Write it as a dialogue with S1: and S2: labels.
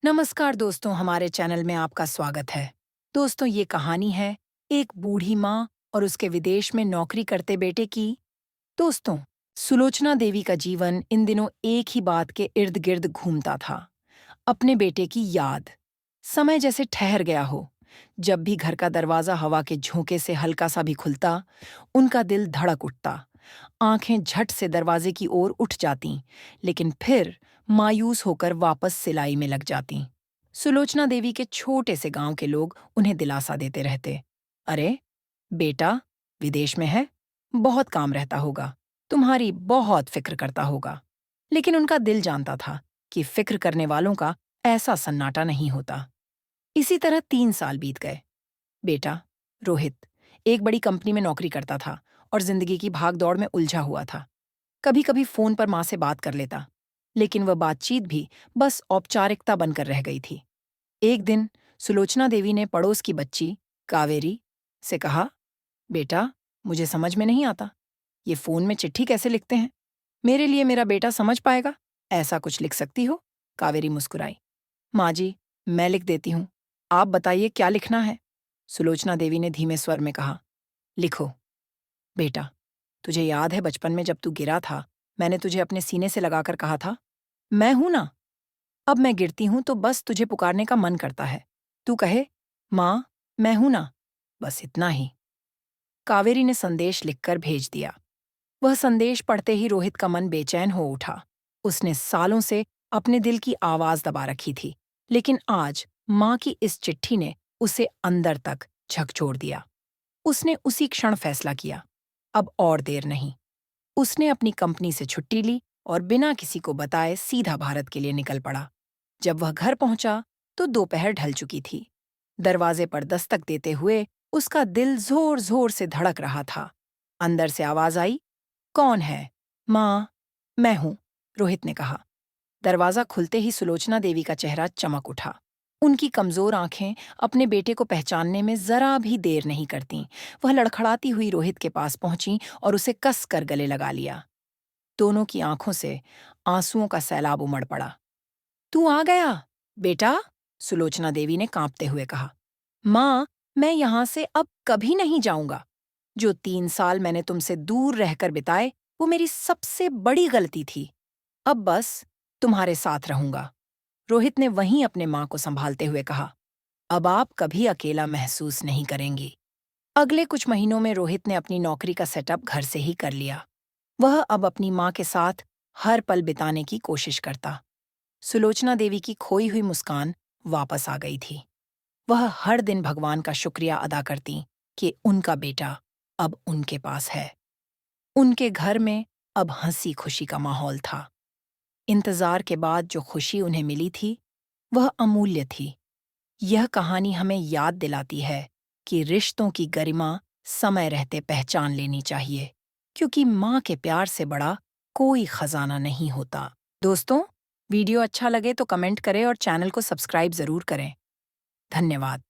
S1: नमस्कार दोस्तों, हमारे चैनल में आपका स्वागत है। दोस्तों, ये कहानी है एक बूढ़ी माँ और उसके विदेश में नौकरी करते बेटे की। दोस्तों, सुलोचना देवी का जीवन इन दिनों एक ही बात के इर्द गिर्द घूमता था। अपने बेटे की याद। समय जैसे ठहर गया हो। जब भी घर का दरवाजा हवा के झोंके से हल्का सा भी खुलता, उनका दिल धड़क उठता। आंखें झट से दरवाजे की ओर उठ जातीं, लेकिन फिर मायूस होकर वापस सिलाई में लग जातीं। सुलोचना देवी के छोटे से गांव के लोग उन्हें दिलासा देते रहते। अरे बेटा, विदेश में है, बहुत काम रहता होगा, तुम्हारी बहुत फिक्र करता होगा। लेकिन उनका दिल जानता था कि फिक्र करने वालों का ऐसा सन्नाटा नहीं होता। इसी तरह 3 साल बीत गए। बेटा रोहित एक बड़ी कंपनी में नौकरी करता था और जिंदगी की भागदौड़ में उलझा हुआ था। कभी कभी फोन पर माँ से बात कर लेता, लेकिन वह बातचीत भी बस औपचारिकता बनकर रह गई थी। एक दिन सुलोचना देवी ने पड़ोस की बच्ची कावेरी से कहा, बेटा, मुझे समझ में नहीं आता, ये फोन में चिट्ठी कैसे लिखते हैं? मेरे लिए मेरा बेटा समझ पाएगा, ऐसा कुछ लिख सकती हो? कावेरी मुस्कुराई। माँ जी, मैं लिख देती हूँ, आप बताइए क्या लिखना है? सुलोचना देवी ने धीमे स्वर में कहा। लिखो बेटा, तुझे याद है बचपन में जब तू गिरा था, मैंने तुझे अपने सीने से लगाकर कहा था, मैं हूं ना। अब मैं गिरती हूं तो बस तुझे पुकारने का मन करता है। तू कहे, माँ, मैं हूं ना। बस इतना ही। कावेरी ने संदेश लिखकर भेज दिया। वह संदेश पढ़ते ही रोहित का मन बेचैन हो उठा। उसने सालों से अपने दिल की आवाज दबा रखी थी, लेकिन आज माँ की इस चिट्ठी ने उसे अंदर तक झकझोर दिया। उसने उसी क्षण फैसला किया, अब और देर नहीं। उसने अपनी कंपनी से छुट्टी ली और बिना किसी को बताए सीधा भारत के लिए निकल पड़ा। जब वह घर पहुंचा तो दोपहर ढल चुकी थी। दरवाजे पर दस्तक देते हुए उसका दिल जोर जोर से धड़क रहा था। अंदर से आवाज आई, कौन है? माँ, मैं हूं, रोहित ने कहा। दरवाजा खुलते ही सुलोचना देवी का चेहरा चमक उठा। उनकी कमजोर आंखें अपने बेटे को पहचानने में जरा भी देर नहीं करतीं। वह लड़खड़ाती हुई रोहित के पास पहुंची और उसे कस कर गले लगा लिया। दोनों की आंखों से आंसुओं का सैलाब उमड़ पड़ा। तू आ गया बेटा, सुलोचना देवी ने कांपते हुए कहा। माँ, मैं यहां से अब कभी नहीं जाऊंगा। जो 3 साल मैंने तुमसे दूर रहकर बिताए, वो मेरी सबसे बड़ी गलती थी। अब बस तुम्हारे साथ रहूंगा। रोहित ने वहीं अपने मां को संभालते हुए कहा। अब आप कभी अकेला महसूस नहीं करेंगी। अगले कुछ महीनों में रोहित ने अपनी नौकरी का सेटअप घर से ही कर लिया। वह अब अपनी मां के साथ हर पल बिताने की कोशिश करता। सुलोचना देवी की खोई हुई मुस्कान वापस आ गई थी। वह हर दिन भगवान का शुक्रिया अदा करती कि उनका बेटा अब उनके पास है। उनके घर में अब हंसी खुशी का माहौल था। इंतजार के बाद जो खुशी उन्हें मिली थी, वह अमूल्य थी। यह कहानी हमें याद दिलाती है कि रिश्तों की गरिमा समय रहते पहचान लेनी चाहिए, क्योंकि माँ के प्यार से बड़ा कोई खजाना नहीं होता। दोस्तों, वीडियो अच्छा लगे तो कमेंट करें और चैनल को सब्सक्राइब जरूर करें। धन्यवाद।